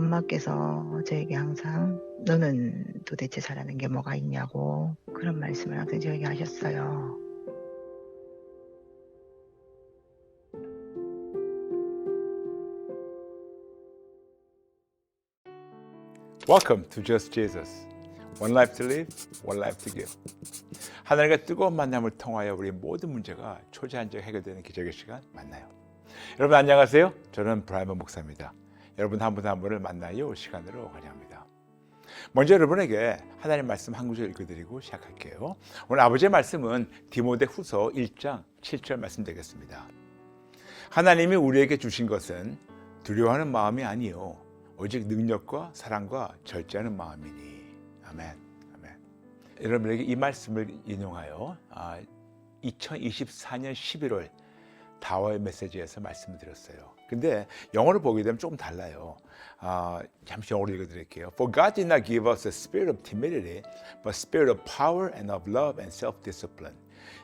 엄마께서 저에게 항상 "너는 도대체 잘하는 게 뭐가 있냐."고 그런 말씀을 항상 저에게 하셨어요. Welcome to Just Jesus. One life to live, one life to give. 하나님과 뜨거운 만남을 통하여 우리 모든 문제가 초자연적 해결되는 기적의 시간 만나요. 여러분 안녕하세요. 저는 브라이먼 목사입니다. 여러분 한 분 한 분을 만나요 시간으로 환영합니다. 먼저 여러분에게 하나님 말씀 한 구절 읽어드리고 시작할게요. 오늘 아버지의 말씀은 디모데후서 1장 7절 말씀 되겠습니다. 하나님이 우리에게 주신 것은 두려워하는 마음이 아니요 오직 능력과 사랑과 절제하는 마음이니. 아멘. 아멘. 여러분에게 이 말씀을 인용하여 2024년 11월 다와의 메시지에서 말씀을 드렸어요. 근데 영어를 보게 되면 조금 달라요. 잠시 영어로 읽어드릴게요. For God did not give us a spirit of timidity, but spirit of power and of love and self-discipline.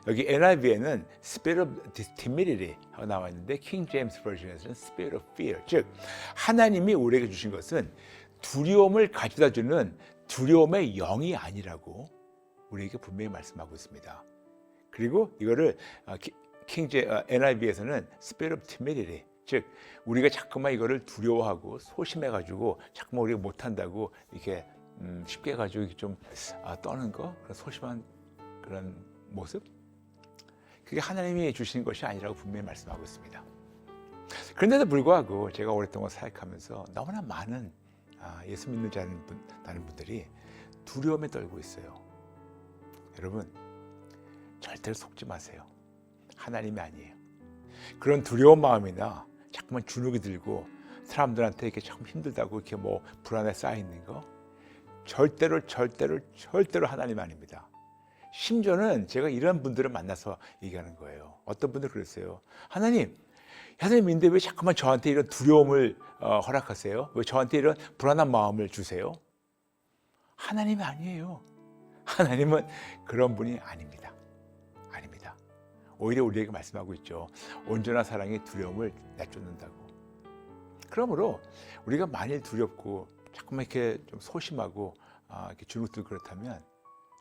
여기 NIV에는 Spirit of Timidity 하고 나와 있는데 King James Version에서는 Spirit of Fear. 즉 하나님이 우리에게 주신 것은 두려움을 가져다 주는 두려움의 영이 아니라고 우리에게 분명히 말씀하고 있습니다. 그리고 이거를 NIV에서는 Spirit of Timidity. 즉 우리가 자꾸만 이거를 두려워하고 소심해가지고 자꾸만 우리가 못한다고 이렇게 쉽게 가지고 좀 떠는 거, 그런 소심한 그런 모습. 그게 하나님이 주신 것이 아니라고 분명히 말씀하고 있습니다. 그런데도 불구하고 제가 오랫동안 사역하면서 너무나 많은 예수 믿는 다른 분들이 두려움에 떨고 있어요. 여러분 절대로 속지 마세요. 하나님이 아니에요. 그런 두려운 마음이나 자꾸만 주눅이 들고 사람들한테 이렇게 참 힘들다고 이렇게 뭐 불안에 쌓여 있는 거 절대로 하나님 아닙니다. 심지어는 제가 이런 분들을 만나서 얘기하는 거예요. 어떤 분들 그랬어요. 하나님인데 왜 자꾸만 저한테 이런 두려움을 허락하세요? 왜 저한테 이런 불안한 마음을 주세요? 하나님이 아니에요. 하나님은 그런 분이 아닙니다. 아닙니다. 오히려 우리에게 말씀하고 있죠. 온전한 사랑이 두려움을 내쫓는다고. 그러므로 우리가 만일 두렵고 자꾸만 이렇게 좀 소심하고 이렇게 주눅들고 그렇다면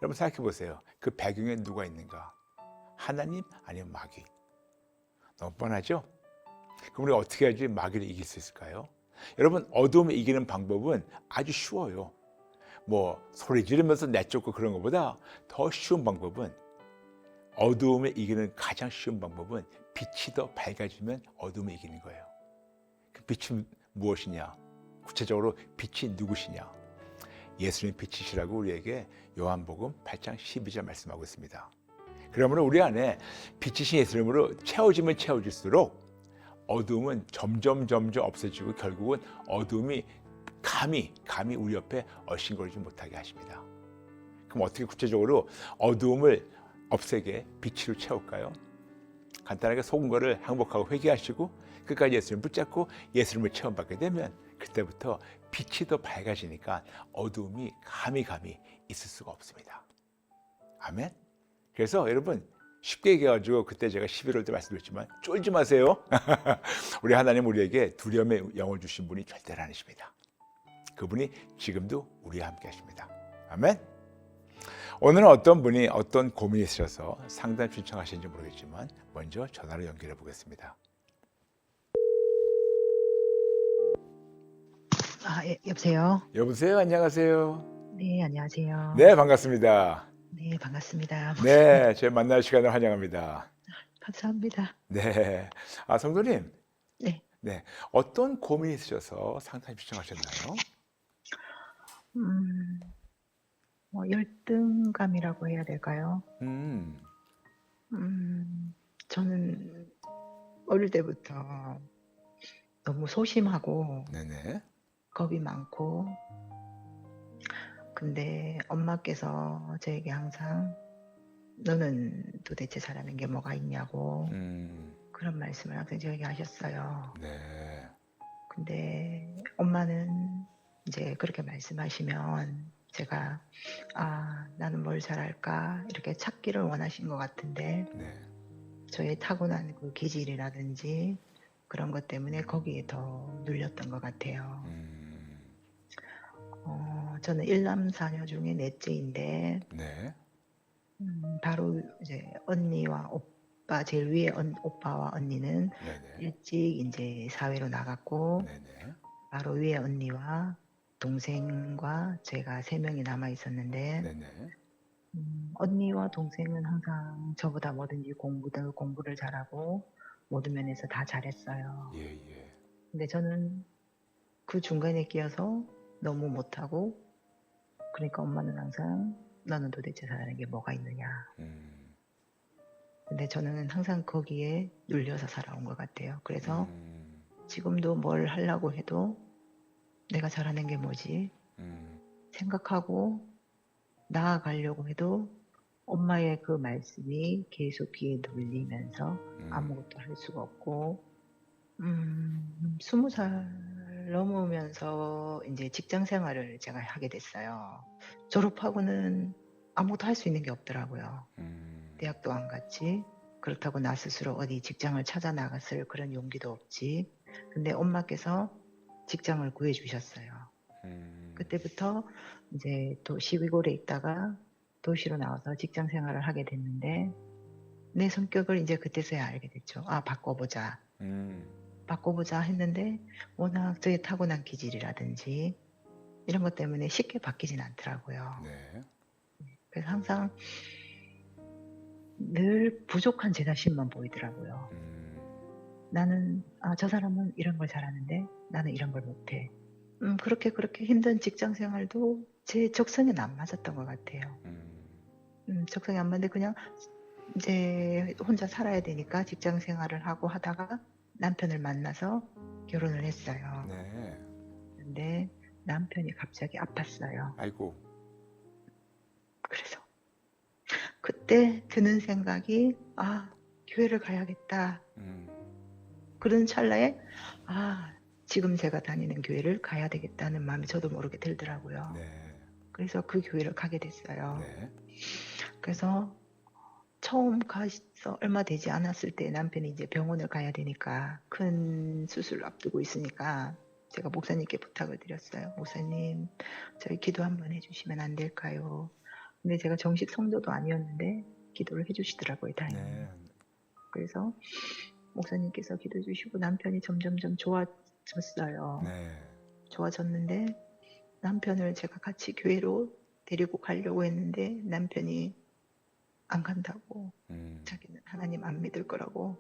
여러분 생각해 보세요. 그 배경에 누가 있는가? 하나님 아니면 마귀? 너무 뻔하죠? 그럼 우리가 어떻게 해야지 마귀를 이길 수 있을까요? 여러분 어둠을 이기는 방법은 아주 쉬워요. 뭐 소리 지르면서 내쫓고 그런 것보다 더 쉬운 방법은 어두움을 이기는 가장 쉬운 방법은 빛이 더 밝아지면 어둠을 이기는 거예요. 그 빛은 무엇이냐? 구체적으로 빛이 누구시냐? 예수님 빛이시라고 우리에게 요한복음 8장 12절 말씀하고 있습니다. 그러므로 우리 안에 빛이신 예수님으로 채워지면 채워질수록 어두움은 점점 없어지고 결국은 어두움이 감히 우리 옆에 얼씬거리지 못하게 하십니다. 그럼 어떻게 구체적으로 어두움을 없애게 빛으로 채울까요? 간단하게 속은 거를 항복하고 회개하시고 끝까지 예수님을 붙잡고 예수님을 체험받게 되면 그때부터 빛이 더 밝아지니까 어두움이 감히 있을 수가 없습니다. 아멘. 그래서 여러분 쉽게 얘기해가지고 그때 제가 11월 때 말씀드렸지만 쫄지 마세요. 우리 하나님 우리에게 두려움의 영을 주신 분이 절대로 아니십니다. 그분이 지금도 우리와 함께 하십니다. 아멘. 오늘은 어떤 분이 어떤 고민이 있으셔서 상담 신청하시는지 모르겠지만 먼저 전화로 연결해 보겠습니다. 여보세요? 여보세요. 안녕하세요. 네, 안녕하세요. 네, 반갑습니다. 네, 반갑습니다. 네, 제 만날 시간을 환영합니다. 감사합니다. 네, 성도님, 네. 네, 어떤 고민이 있으셔서 상담 신청하셨나요? 열등감이라고 해야 될까요? 음, 저는 어릴 때부터 너무 소심하고 네네. 겁이 많고, 근데 엄마께서 저에게 항상 "너는 도대체 잘하는 게 뭐가 있냐."고 그런 말씀을 항상 저에게 하셨어요. 네, 근데 엄마는 이제 그렇게 말씀하시면 제가 나는 뭘 잘할까 이렇게 찾기를 원하신 것 같은데 네, 저의 타고난 그 기질이라든지 그런 것 때문에 거기에 더 눌렸던 것 같아요. 저는 일남사녀 중에 넷째인데 네. 바로 이제 언니와 오빠 제일 위에 오빠와 언니는 네네. 일찍 이제 사회로 나갔고 네네. 바로 위에 언니와 동생과 제가 3명이 남아 있었는데 네네. 언니와 동생은 항상 저보다 뭐든지 공부를 잘하고 모든 면에서 다 잘했어요. 예예. 근데 저는 그 중간에 끼어서 너무 못하고 그러니까 엄마는 항상 "너는 도대체 잘하는 게 뭐가 있느냐." 음. 근데 저는 항상 거기에 눌려서 살아온 것 같아요. 그래서 음. 지금도 뭘 하려고 해도 '내가 잘하는 게 뭐지?' 음. 생각하고 나아가려고 해도 엄마의 그 말씀이 계속 귀에 눌리면서 아무것도 할 수가 없고 20살 넘으면서 인제 직장 생활을 제가 하게 됐어요. 졸업하고는 아무것도 할 수 있는 게 없더라고요. 음. 대학도 안 갔지. 그렇다고 나 스스로 어디 직장을 찾아 나갔을 그런 용기도 없지. 근데 엄마께서 직장을 구해 주셨어요. 음. 그때부터 이제 시골에 있다가 도시로 나와서 직장 생활을 하게 됐는데 내 성격을 인제 그때서야 알게 됐죠. '아 바꿔보자. 음. 바꿔보자.' 했는데 워낙 저의 타고난 기질이라든지 이런 것 때문에 쉽게 바뀌진 않더라고요. 네. 그래서 항상 늘 부족한 제 자신만 보이더라고요. 음. 나는 '아 저 사람은 이런 걸 잘하는데 나는 이런 걸 못해.' 그렇게 힘든 직장 생활도 제 적성에는 안 맞았던 것 같아요. 음. 적성에 안 맞는데 그냥 이제 혼자 살아야 되니까 직장 생활을 하고 하다가 남편을 만나서 결혼을 했어요. 네. 근데 남편이 갑자기 아팠어요. 아이고. 그래서 그때 드는 생각이 '아 교회를 가야겠다.' 음. 그런 찰나에 '아 지금 제가 다니는 교회를 가야 되겠다.'는 마음이 저도 모르게 들더라고요. 네. 그래서 그 교회를 가게 됐어요. 네. 그래서 처음 가서 얼마 되지 않았을 때 남편이 이제 병원을 가야 되니까 큰 수술을 앞두고 있으니까 제가 목사님께 부탁을 드렸어요. "목사님 저희 기도 한번 해 주시면 안 될까요?" 근데 제가 정식 성도도 아니었는데 기도를 해 주시더라고요 다행히. 네. 그래서 목사님께서 기도해 주시고 남편이 점점점 좋아졌어요. 네. 좋아졌는데 남편을 제가 같이 교회로 데리고 가려고 했는데 남편이 안 간다고 음. 자기는 하나님 안 믿을 거라고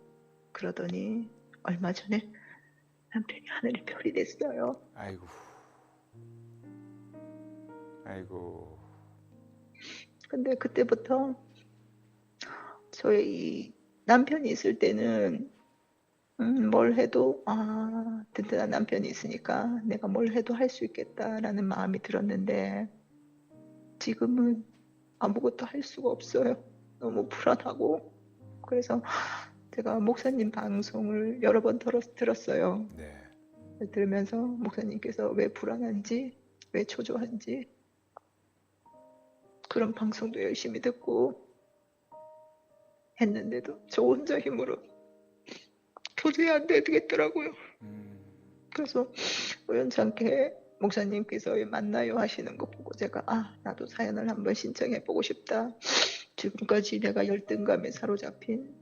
그러더니 얼마 전에 남편이 하늘의 별이 됐어요. 아이고. 아이고. 근데 그때부터 저희 남편이 있을 때는 뭘 해도 '아 든든한 남편이 있으니까 내가 뭘 해도 할 수 있겠다.'라는 마음이 들었는데 지금은 아무것도 할 수가 없어요. 너무 불안하고. 그래서 제가 목사님 방송을 여러 번 들었어요. 네. 들으면서 목사님께서 왜 불안한지, 왜 초조한지 그런 방송도 열심히 듣고 했는데도 저 혼자 힘으로 도저히 안 되겠더라고요. 음. 그래서 우연찮게 목사님께서 만나요 하시는 거 보고 제가 '아 나도 사연을 한번 신청해 보고 싶다. 지금까지 내가 열등감에 사로잡힌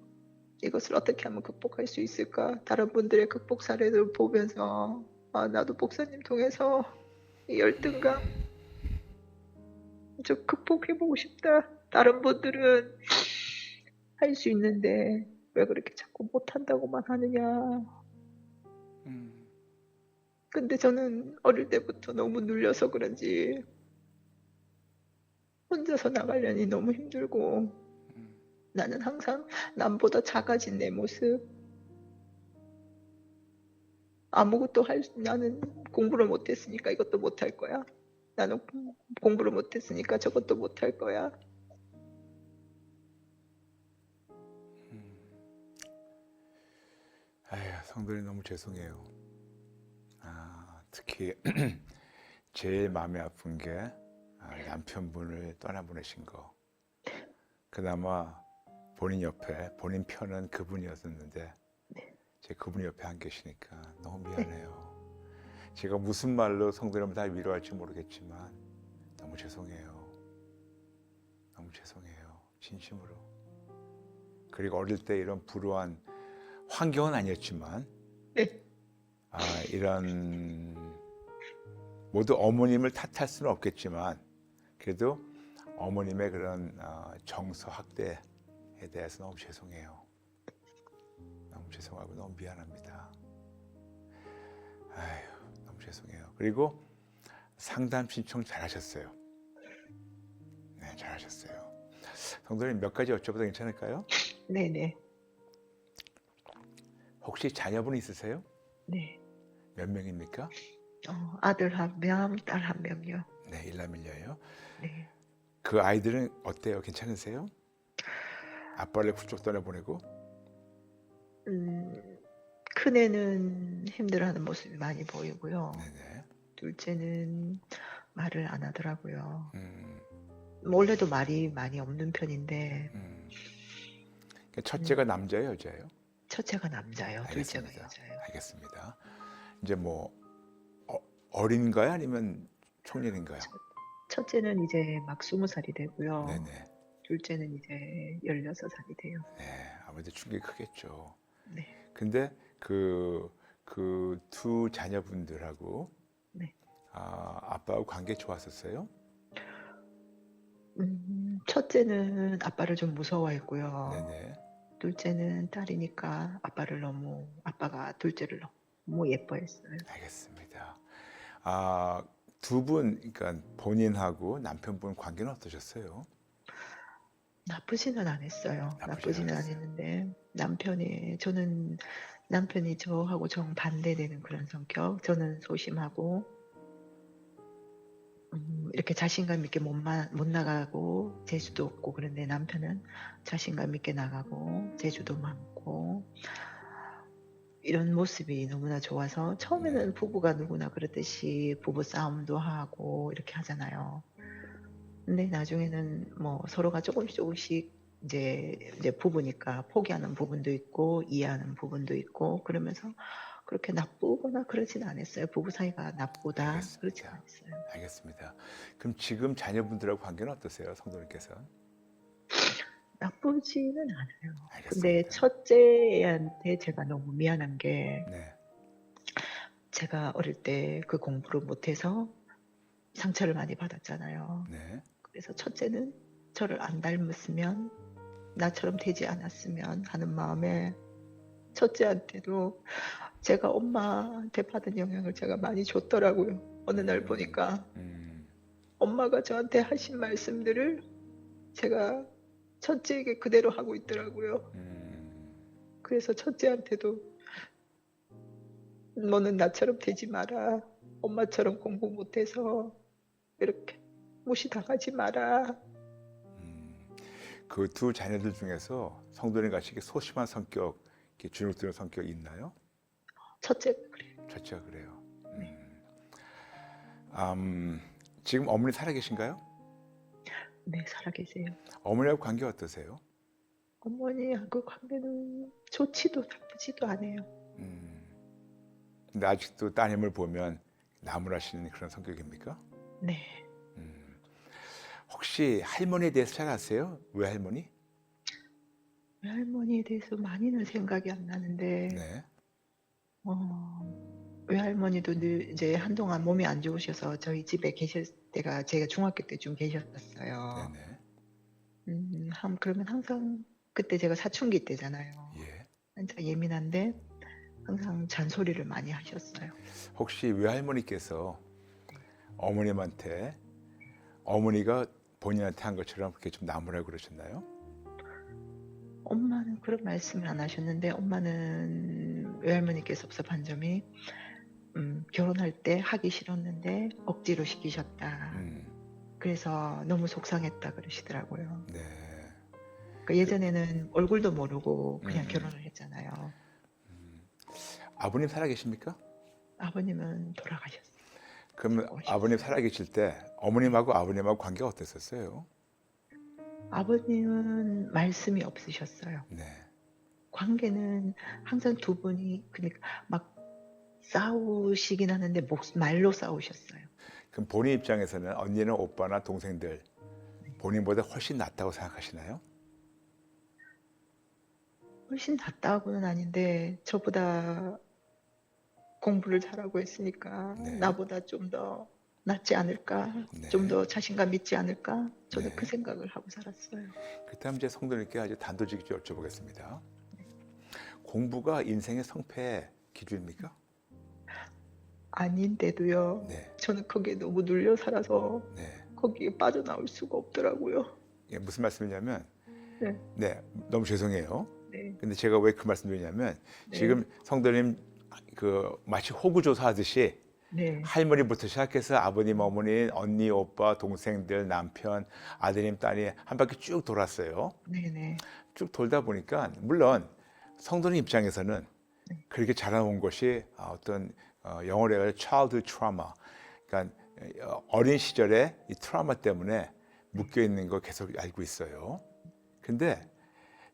이것을 어떻게 하면 극복할 수 있을까?' 다른 분들의 극복 사례를 보면서 '아 나도 목사님 통해서 이 열등감 좀 극복해 보고 싶다. 다른 분들은 할 수 있는데 왜 그렇게 자꾸 못한다고만 하느냐.' 음. 근데 저는 어릴 때부터 너무 눌려서 그런지 혼자서 나가려니 너무 힘들고 음. 나는 항상 남보다 작아진 내 모습 아무것도 나는 공부를 못 했으니까 이것도 못 할 거야. 나는 공부를 못 했으니까 저것도 못 할 거야. 음. 아휴, 성도님 너무 죄송해요. 특히 제일 마음이 아픈 게 남편분을 떠나보내신 거. 그나마 본인 옆에 본인 편은 그분이었었는데 네. 제가 그분 옆에 안 계시니까 너무 네. 미안해요. 제가 무슨 말로 성도님을 다 위로할지 모르겠지만 너무 죄송해요. 너무 죄송해요. 진심으로. 그리고 어릴 때 이런 불우한 환경은 아니었지만 네. 이런 모두 어머님을 탓할 수는 없겠지만 그래도 어머님의 그런 정서 학대에 대해서 너무 죄송해요. 너무 죄송하고 너무 미안합니다. 아휴, 너무 죄송해요. 그리고 상담 신청 잘하셨어요. 네, 잘하셨어요. 성도님 몇 가지 여쭤봐도 괜찮을까요? 네네. 혹시 자녀분 있으세요? 네. 몇 명입니까? 아들 한 명, 딸 한 명요. 네, 일남일녀예요. 네. 그 아이들은 어때요? 괜찮으세요? 아빠를 훌쩍 떠나보내고? 큰애는 힘들어하는 모습이 많이 보이고요. 네네. 둘째는 말을 안 하더라고요. 음, 원래도 말이 많이 없는 편인데 그러니까 첫째가 남자예요, 여자예요? 첫째가 남자요, 둘째가 알겠습니다. 여자예요. 알겠습니다. 이제 뭐 어린가요? 아니면 총년인가요? 첫째는 이제 막 20살이 되고요. 네네. 둘째는 이제 16살이 돼요. 네, 아무래도 충격이 크겠죠. 네. 근데 그 두 자녀분들하고 네. 아빠하고 관계 좋았었어요? 첫째는 아빠를 좀 무서워했고요. 네네. 둘째는 딸이니까 아빠가 둘째를 너무 예뻐했어요. 알겠습니다. 두 분, 그러니까 본인하고 남편분 관계는 어떠셨어요? 나쁘지는 않았어요. 나쁘진 나쁘지는 않았어요. 않았는데 남편이 저하고 정반대되는 그런 성격. 저는 소심하고 이렇게 자신감 있게 못 나가고 재주도 없고, 그런데 남편은 자신감 있게 나가고 재주도 많고 이런 모습이 너무나 좋아서 처음에는 부부가 누구나 그렇듯이 부부 싸움도 하고 이렇게 하잖아요. 근데 나중에는 뭐 서로가 조금씩 이제 부부니까 포기하는 부분도 있고 이해하는 부분도 있고 그러면서 그렇게 나쁘거나 그러진 않았어요. 부부 사이가 나쁘다 그렇진 알겠습니다. 않았어요. 알겠습니다. 그럼 지금 자녀분들하고 관계는 어떠세요, 성도님께서? 나쁘지는 않아요. 근데 알겠습니다. 첫째한테 제가 너무 미안한 게 네. 제가 어릴 때 그 공부를 못해서 상처를 많이 받았잖아요. 네. 그래서 첫째는 저를 안 닮았으면, 나처럼 되지 않았으면 하는 마음에 첫째한테도 제가 엄마한테 받은 영향을 제가 많이 줬더라고요. 어느 날 보니까 엄마가 저한테 하신 말씀들을 제가 첫째에게 그대로 하고 있더라고요. 그래서 첫째한테도 너는 나처럼 되지 마라. 엄마처럼 공부 못해서 이렇게 무시당하지 마라. 그 두 자녀들 중에서 성도님 같이 이렇게 소심한 성격, 이렇게 주눅드는 성격이 있나요? 첫째가 그래요. 첫째가 그래요. 지금 어머니 살아계신가요? 네, 살아계세요. 어머니하고 관계 어떠세요? 어머니하고 관계는 좋지도 나쁘지도 않아요. 근데 아직도 따님을 보면 나무라시는 그런 성격입니까? 네. 혹시 할머니에 대해서 잘 아세요? 외할머니? 외할머니에 대해서 많이는 생각이 안 나는데 네. 외할머니도 이제 한동안 몸이 안 좋으셔서 저희 집에 계실 때가 제가 중학교 때쯤 계셨었어요. 네네. 그러면 항상 그때 제가 사춘기 때잖아요. 예. 한창 예민한데 항상 잔소리를 많이 하셨어요. 혹시 외할머니께서 어머님한테 어머니가 본인한테 한 것처럼 그렇게 좀 나무라고 그러셨나요? 엄마는 그런 말씀을 안 하셨는데, 엄마는 외할머니께서 섭섭한 점이 결혼할 때 하기 싫었는데 억지로 시키셨다. 그래서 너무 속상했다 그러시더라고요. 네. 그러니까 예전에는 얼굴도 모르고 그냥 결혼을 했잖아요. 아버님 살아계십니까? 아버님은 돌아가셨어요. 그러면 아버님 살아계실 때 어머님하고 아버님하고 관계가 어땠었어요? 아버님은 말씀이 없으셨어요. 네. 관계는 항상 두 분이 그러니까 막 싸우시긴 하는데 말로 싸우셨어요. 그럼 본인 입장에서는 언니는 오빠나 동생들 본인보다 훨씬 낫다고 생각하시나요? 훨씬 낫다고는 아닌데 저보다 공부를 잘하고 했으니까 네. 나보다 좀 더 낫지 않을까? 네. 좀 더 자신감 있지 않을까? 저는 네. 그 생각을 하고 살았어요. 그다음 이제 성도님께 아주 단도직입 여쭤보겠습니다. 공부가 인생의 성패의 기준입니까? 아닌데도요. 네. 저는 거기에 너무 눌려 살아서 네. 거기에 빠져나올 수가 없더라고요. 이게 무슨 말씀이냐면, 네. 네, 너무 죄송해요. 네. 근데 제가 왜 그 말씀드리냐면 네. 지금 성도님 마치 호구조사 하듯이 네. 할머니부터 시작해서 아버님, 어머니, 언니, 오빠, 동생들, 남편, 아드님, 딸이 한 바퀴 쭉 돌았어요. 네네. 쭉 돌다 보니까 물론 성도님 입장에서는 그렇게 자라온 것이 어떤 영어로 해서 childhood trauma, 그러니까 어린 시절에 이 트라우마 때문에 묶여 있는 거 계속 알고 있어요. 근데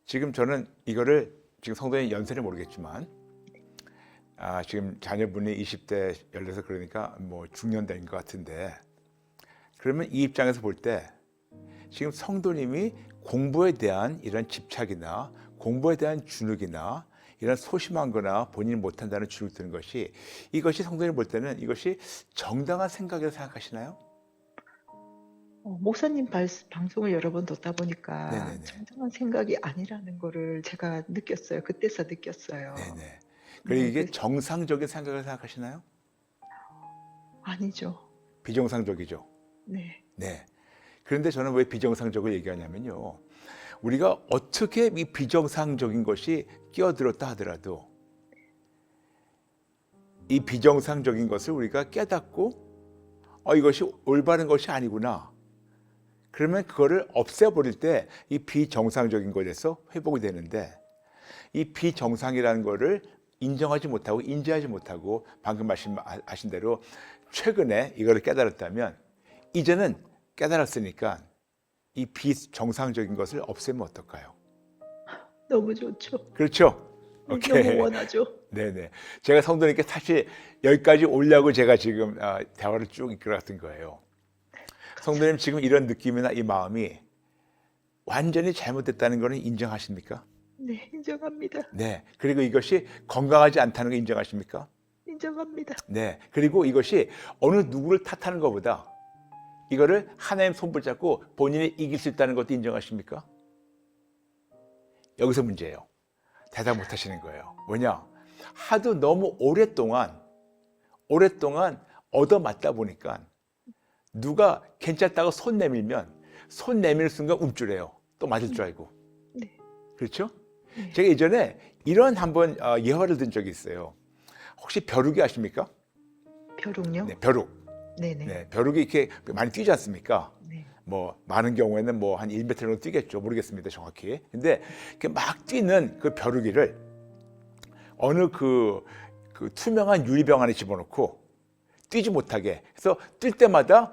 지금 저는 이거를 지금 성도님 연세는 모르겠지만 지금 자녀분이 20대 열려서 그러니까 뭐 중년대인 것 같은데 그러면 이 입장에서 볼 때 지금 성도님이 공부에 대한 이런 집착이나 공부에 대한 주눅이나 이런 소심한 거나 본인이 못한다는 주눅 드는 것이 이것이 성도님 볼 때는 이것이 정당한 생각이라고 생각하시나요? 목사님 방송을 여러 번 듣다 보니까 네네네. 정당한 생각이 아니라는 거를 제가 느꼈어요. 그때서 느꼈어요. 네네. 그리고 네, 이게 그래서- 정상적인 생각을 생각하시나요? 아니죠. 비정상적이죠. 네. 네. 그런데 저는 왜 비정상적을 얘기하냐면요. 우리가 어떻게 이 비정상적인 것이 끼어들었다 하더라도 이 비정상적인 것을 우리가 깨닫고 이것이 올바른 것이 아니구나. 그러면 그거를 없애버릴 때 이 비정상적인 것에서 회복이 되는데 이 비정상이라는 거를 인정하지 못하고 인지하지 못하고 방금 말씀하신 대로 최근에 이거를 깨달았다면 이제는 깨달았으니까 이 비정상적인 것을 없애면 어떨까요? 너무 좋죠. 그렇죠? 네, 오케이. 너무 원하죠. 네네. 제가 성도님께 사실 여기까지 오려고 제가 지금 대화를 쭉 이끌어갔던 거예요. 성도님 지금 이런 느낌이나 이 마음이 완전히 잘못됐다는 것은 인정하십니까? 네, 인정합니다. 네. 그리고 이것이 건강하지 않다는 거 인정하십니까? 인정합니다. 네. 그리고 이것이 어느 누구를 탓하는 것보다 이거를 하나님 손 붙잡고 본인이 이길 수 있다는 것도 인정하십니까? 여기서 문제예요. 대답 못 하시는 거예요. 뭐냐? 하도 너무 오랫동안 얻어맞다 보니까 누가 괜찮다고 손 내밀면 손 내밀 순간 움찔해요. 또 맞을 줄 알고. 네. 그렇죠? 네. 제가 예전에 이런 한번 예화를 든 적이 있어요. 혹시 벼룩이 아십니까? 벼룩요? 네, 벼룩. 네네. 네, 벼룩이 이렇게 많이 뛰지 않습니까? 네. 뭐 많은 경우에는 뭐 한 1m 정도 뛰겠죠. 모르겠습니다, 정확히. 근데 이렇게 막 뛰는 그 벼룩이를 어느 그 투명한 유리병 안에 집어넣고 뛰지 못하게 해서 뛸 때마다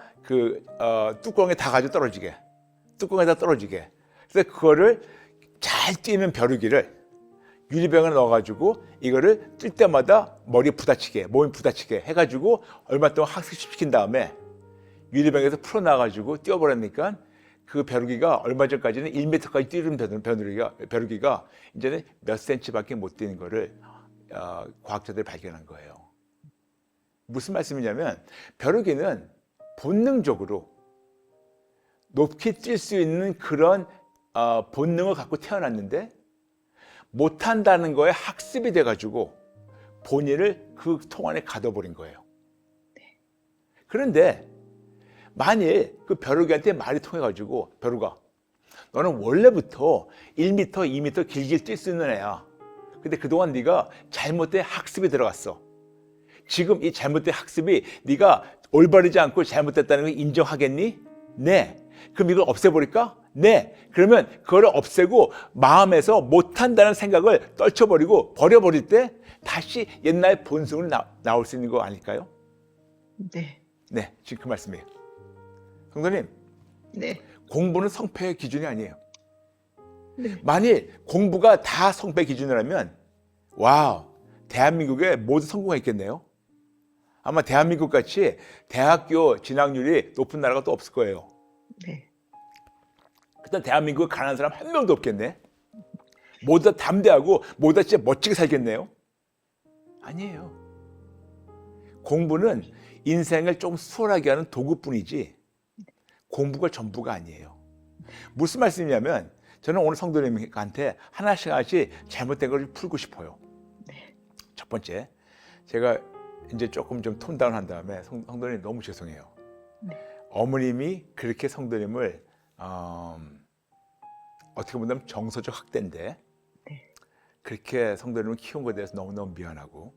뚜껑에 다 가지고 떨어지게. 뚜껑에다 떨어지게. 그래서 그거를 잘 뛰는 벼룩이를 유리병에 넣어가지고 이거를 뛸 때마다 머리에 부딪히게, 몸에 부딪히게 해가지고 얼마 동안 학습시킨 다음에 유리병에서 풀어놔가지고 뛰어버리니까 그 벼룩이가 얼마 전까지는 1m까지 뛰는 벼룩이가 이제는 몇 센치밖에 못 뛰는 거를 과학자들이 발견한 거예요. 무슨 말씀이냐면 벼룩이는 본능적으로 높이 뛸 수 있는 그런 본능을 갖고 태어났는데 못한다는 거에 학습이 돼가지고 본인을 그 통 안에 가둬버린 거예요. 그런데 만일 그 벼룩이한테 말이 통해가지고 벼룩아 너는 원래부터 1m, 2m 길게 뛸 수 있는 애야. 근데 그동안 네가 잘못된 학습이 들어갔어. 지금 이 잘못된 학습이 네가 올바르지 않고 잘못됐다는 걸 인정하겠니? 네. 그럼 이걸 없애버릴까? 네. 그러면 그걸 없애고 마음에서 못한다는 생각을 떨쳐버리고 버려버릴 때 다시 옛날 본성으로 나올 수 있는 거 아닐까요? 네. 네. 지금 그 말씀이에요. 성도님, 네. 공부는 성패의 기준이 아니에요. 네. 만일 공부가 다 성패 기준이라면 와우, 대한민국에 모두 성공했겠네요. 아마 대한민국 같이 대학교 진학률이 높은 나라가 또 없을 거예요. 네. 일단 대한민국에 가난한 사람 한 명도 없겠네. 모두 다 담대하고 모두 다 진짜 멋지게 살겠네요. 아니에요. 공부는 인생을 좀 수월하게 하는 도구뿐이지 공부가 전부가 아니에요. 무슨 말씀이냐면 저는 오늘 성도님한테 하나씩 잘못된 걸 풀고 싶어요. 첫 번째, 제가 이제 조금 좀 톤다운 한 다음에 성도님 너무 죄송해요. 어머님이 그렇게 성도님을 어떻게 보면 정서적 학대인데 그렇게 성도님을 키운 것에 대해서 너무너무 미안하고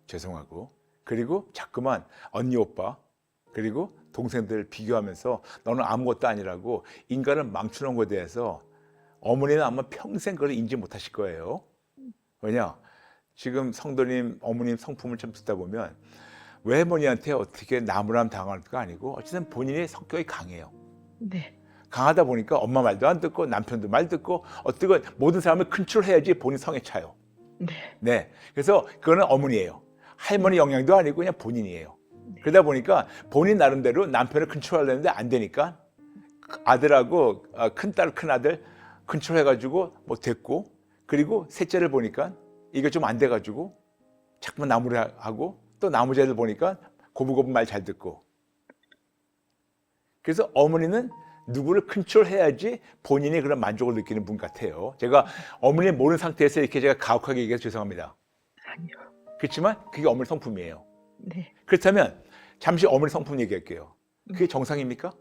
죄송하고, 그리고 자꾸만 언니 오빠 그리고 동생들 비교하면서 너는 아무것도 아니라고 인간을 망쳐놓은 것에 대해서 어머니는 아마 평생 그걸 인지 못하실 거예요. 왜냐? 지금 성도님, 어머님 성품을 좀 듣다 보면 외할머니한테 어떻게 나무람 당할 거 아니고 어쨌든 본인의 성격이 강해요. 네. 강하다 보니까 엄마 말도 안 듣고 남편도 말 듣고 어떻게 모든 사람을 컨트롤해야지 본인 성에 차요. 네. 네. 그래서 그거는 어머니예요. 할머니 영향도 아니고 그냥 본인이에요. 그러다 보니까 본인 나름대로 남편을 컨트롤하려는데 안 되니까 아들하고 큰딸, 큰아들 컨트롤해가지고 뭐 됐고, 그리고 셋째를 보니까 이게 좀 안 돼가지고 자꾸만 나무래하고 또 나머지들 보니까 고부고부 말 잘 듣고. 그래서 어머니는 누구를 컨트롤해야지 본인이 그런 만족을 느끼는 분 같아요. 제가 어머니 모르는 상태에서 이렇게 제가 가혹하게 얘기해서 죄송합니다. 아니요. 그렇지만 그게 어머니 성품이에요. 네. 그렇다면 잠시 어머니 성품 얘기할게요. 그게 정상입니까?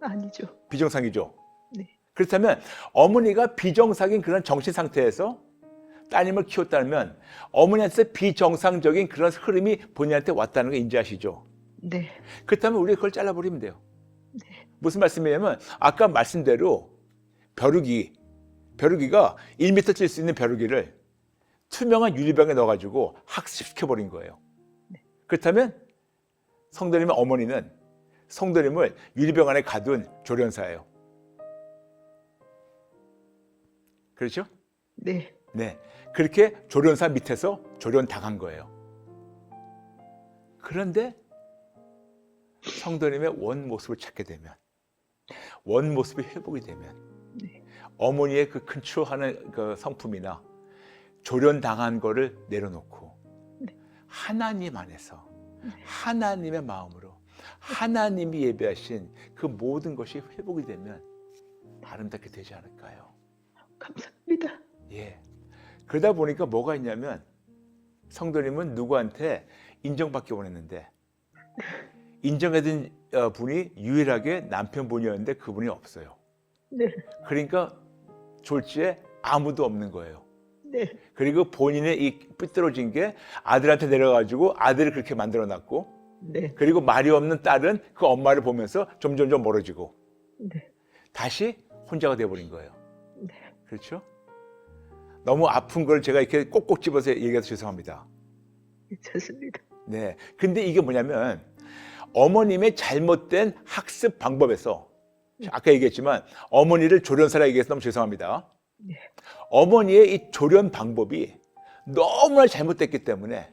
아니죠. 비정상이죠. 네. 그렇다면 어머니가 비정상인 그런 정신 상태에서 따님을 키웠다면 어머니한테 비정상적인 그런 흐름이 본인한테 왔다는 거 인지하시죠? 네. 그렇다면 우리가 그걸 잘라버리면 돼요. 네. 무슨 말씀이냐면 아까 말씀대로 벼루기가 1m 찔 수 있는 벼루기를 투명한 유리병에 넣어가지고 학습시켜버린 거예요. 그렇다면 성도님의 어머니는 성도님을 유리병 안에 가둔 조련사예요. 그렇죠? 네. 네. 그렇게 조련사 밑에서 조련당한 거예요. 그런데 성도님의 원 모습을 찾게 되면, 원 모습이 회복이 되면, 어머니의 그 컨트롤하는 그 성품이나 조련당한 거를 내려놓고 하나님 안에서 하나님의 마음으로 하나님이 예배하신 그 모든 것이 회복이 되면 아름답게 되지 않을까요? 감사합니다. 예. 그러다 보니까 뭐가 있냐면 성도님은 누구한테 인정받기 원했는데 인정해준 분이 유일하게 남편분이었는데 그분이 없어요. 네. 그러니까 졸지에 아무도 없는 거예요. 네. 그리고 본인의 이 삐뚤어진 게 아들한테 내려가지고 아들을 그렇게 만들어놨고, 네. 그리고 말이 없는 딸은 그 엄마를 보면서 점점점 멀어지고 네. 다시 혼자가 돼버린 거예요. 네. 그렇죠? 너무 아픈 걸 제가 이렇게 꼭꼭 집어서 얘기해서 죄송합니다. 괜찮습니다. 네. 근데 이게 뭐냐면 어머님의 잘못된 학습 방법에서, 아까 얘기했지만 어머니를 조련사라 얘기해서 너무 죄송합니다. 네. 어머니의 이 조련 방법이 너무나 잘못됐기 때문에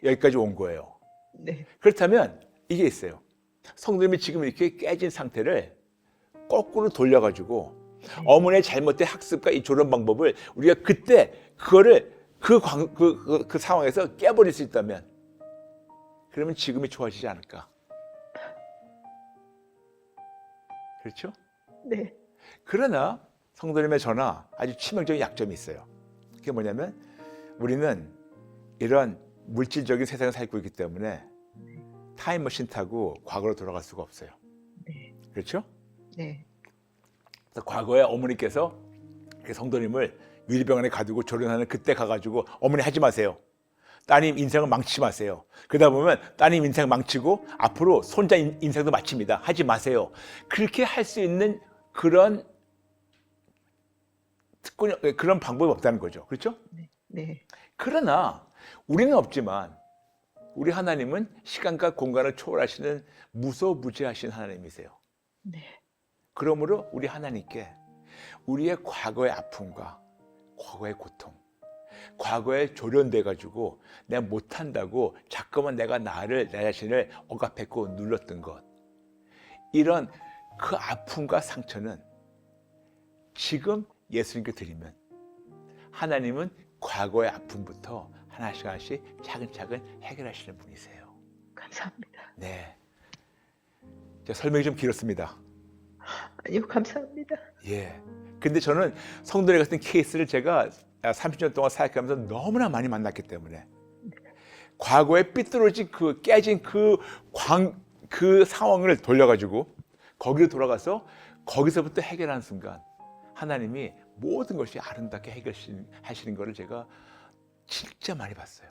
여기까지 온 거예요. 네. 그렇다면 이게 있어요. 성도님이 지금 이렇게 깨진 상태를 거꾸로 돌려가지고 어머니의 잘못된 학습과 이 조련 방법을 우리가 그때 그거를 그 상황에서 깨버릴 수 있다면 그러면 지금이 좋아지지 않을까? 그렇죠? 네. 그러나 성도님의 저나 아주 치명적인 약점이 있어요. 그게 뭐냐면 우리는 이런 물질적인 세상을 살고 있기 때문에 타임머신 타고 과거로 돌아갈 수가 없어요. 네. 그렇죠? 네. 과거에 어머니께서 성도님을 유리병 안에 가두고 조련하는 그때 가가지고 어머니 하지 마세요. 따님 인생을 망치지 마세요. 그러다 보면 따님 인생 망치고 앞으로 손자 인생도 마칩니다. 하지 마세요. 그렇게 할 수 있는 그런 그런 방법이 없다는 거죠. 그렇죠? 네. 네. 그러나 우리는 없지만 우리 하나님은 시간과 공간을 초월하시는 무소무지하신 하나님이세요. 네. 그러므로 우리 하나님께 우리의 과거의 아픔과 과거의 고통, 과거에 조련돼 가지고 내가 못한다고 자꾸만 내가 내 자신을 억압했고 눌렀던 것, 이런 그 아픔과 상처는 지금 예수님께 드리면 하나님은 과거의 아픔부터 하나씩 하나씩 차근차근 해결하시는 분이세요. 감사합니다. 네, 설명이 좀 길었습니다. 아니요, 감사합니다. 예. 근데 저는 성도님 같은 케이스를 제가 30년 동안 사역하면서 너무나 많이 만났기 때문에 과거에 삐뚤어진 깨진 그 상황을 돌려가지고 거기로 돌아가서 거기서부터 해결하는 순간 하나님이 모든 것이 아름답게 해결하시는 것을 제가 진짜 많이 봤어요.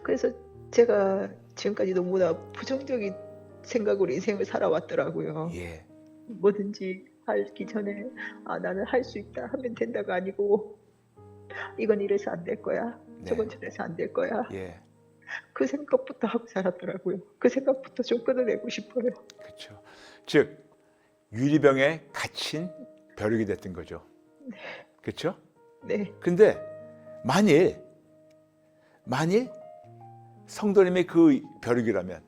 그래서 제가 지금까지 너무나 부정적인 생각으로 인생을 살아왔더라고요. 예. 뭐든지 하기 전에 나는 할 수 있다 하면 된다가 아니고 이건 이래서 안 될 거야. 네. 저건 저래서 안 될 거야. 예. 그 생각부터 하고 살았더라고요. 그 생각부터 좀 끊어내고 싶어요. 그렇죠. 즉 유리병에 갇힌 벼룩이 됐던 거죠. 그렇죠? 네, 근데 만일 성도님의 그 벼룩이라면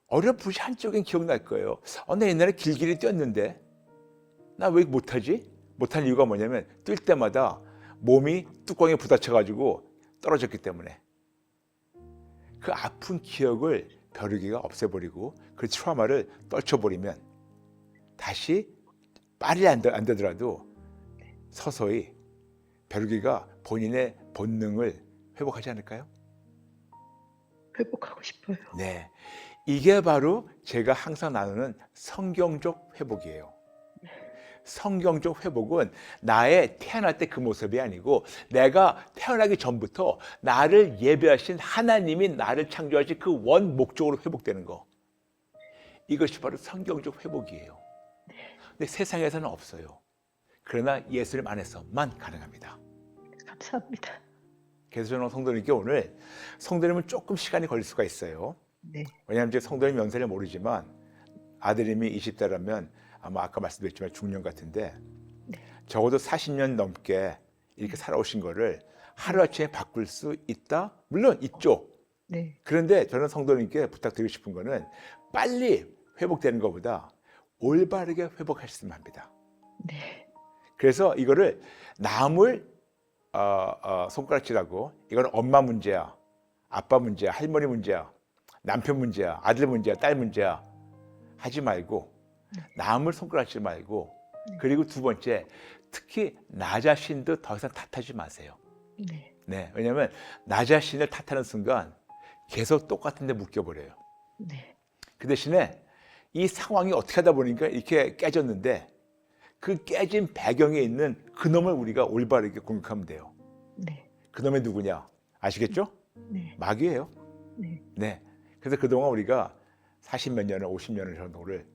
어렴풋이 한쪽엔 기억날 거예요. 나 옛날에 길길이 뛰었는데 나 왜 못하지? 못한 이유가 뭐냐면 뛸 때마다 몸이 뚜껑에 부딪혀가지고 떨어졌기 때문에. 그 아픈 기억을 벼룩이가 없애버리고 그 트라우마를 떨쳐버리면 다시 빨리 안 되더라도 서서히 벼룩이가 본인의 본능을 회복하지 않을까요? 회복하고 싶어요. 네, 이게 바로 제가 항상 나누는 성경적 회복이에요. 성경적 회복은 나의 태어날 때 그 모습이 아니고 내가 태어나기 전부터 나를 예배하신 하나님이 나를 창조하신 그 원 목적으로 회복되는 거. 이것이 바로 성경적 회복이에요. 근데 세상에서는 없어요. 그러나 예수님 안에서만 가능합니다. 감사합니다. 그래서 저는 성도님께 오늘, 성도님은 조금 시간이 걸릴 수가 있어요. 네, 왜냐하면 이제 성도님 연세를 모르지만 아드님이 20대라면 아마 아까 말씀드렸지만 중년 같은데 적어도 40년 넘게 이렇게 살아오신 거를 하루아침에 바꿀 수 있다? 물론 있죠. 네, 그런데 저는 성도님께 부탁드리고 싶은 거는 빨리 회복되는 것보다 올바르게 회복하셨으면 합니다. 네, 그래서 이거를 남을 손가락질하고 이건 엄마 문제야, 아빠 문제야, 할머니 문제야, 남편 문제야, 아들 문제야, 딸 문제야 하지 말고 남을 손가락질 말고, 그리고 두 번째, 특히 나 자신도 더 이상 탓하지 마세요. 네, 네, 왜냐하면 나 자신을 탓하는 순간 계속 똑같은 데 묶여버려요. 네, 그 대신에 이 상황이 어떻게 하다 보니까 이렇게 깨졌는데 그 깨진 배경에 있는 그놈을 우리가 올바르게 공격하면 돼요. 네, 그놈이 누구냐 아시겠죠? 네, 마귀예요. 네, 네. 그래서 그동안 우리가 40몇 년을 50년을 정도를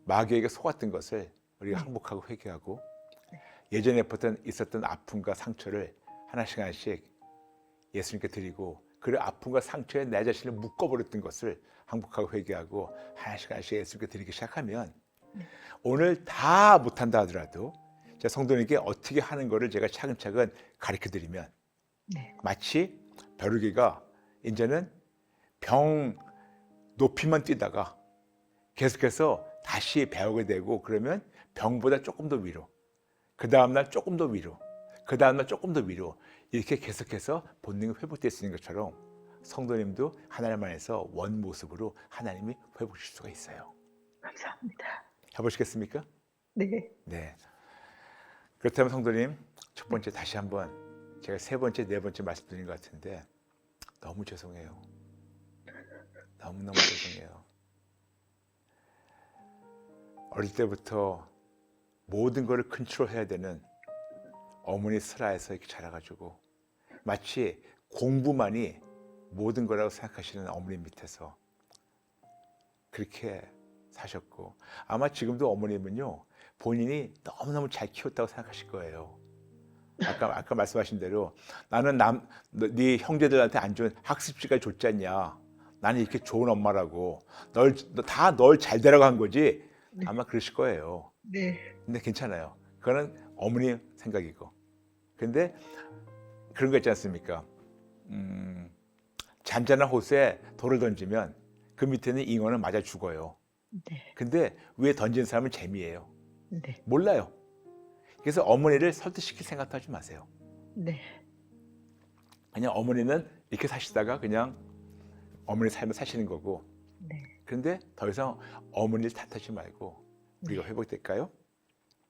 마귀에게 속았던 것을 우리가 항복하고 회개하고 예전에 있었던 아픔과 상처를 하나씩 하나씩 예수님께 드리고, 그 아픔과 상처에 내 자신을 묶어버렸던 것을 항복하고 회개하고 하나씩 하나씩 예수님께 드리기 시작하면 오늘 다 못한다 하더라도 제가 성도님께 어떻게 하는 거를 제가 차근차근 가르쳐 드리면 네, 마치 벼룩이가 이제는 병 높이만 뛰다가 계속해서 다시 배우게 되고, 그러면 병보다 조금 더 위로, 그 다음날 조금 더 위로, 그 다음날 조금 더 위로, 이렇게 계속해서 본능이 회복될 수 있는 것처럼 성도님도 하나님 안에서 원 모습으로 하나님이 회복할 수가 있어요. 감사합니다. 해보시겠습니까? 네, 네. 그렇다면 성도님, 첫 번째 다시 한번 제가 세 번째, 네 번째 말씀드린 것 같은데 너무 죄송해요. 너무너무 죄송해요. 어릴 때부터 모든 것을 컨트롤해야 되는 어머니 슬하에서 이렇게 자라가지고 마치 공부만이 모든 거라고 생각하시는 어머니 밑에서 그렇게 사셨고, 아마 지금도 어머님은요 본인이 너무너무 잘 키웠다고 생각하실 거예요. 아까 말씀하신 대로 나는 네 형제들한테 안 좋은 학습지까지 줬지 않냐, 나는 이렇게 좋은 엄마라고 널 잘 데려간 거지, 아마 그러실 거예요. 네, 근데 괜찮아요. 그거는 어머니 생각이고. 근데 그런 거 있지 않습니까? 잔잔한 호수에 돌을 던지면 그 밑에는 잉어는 맞아 죽어요. 네. 근데 위에 던진 사람은 재미예요. 네. 몰라요. 그래서 어머니를 설득시킬 생각도 하지 마세요. 네. 그냥 어머니는 이렇게 사시다가 그냥 어머니 삶을 사시는 거고, 네. 그런데 더 이상 어머니를 탓하지 말고 우리가 네. 회복될까요?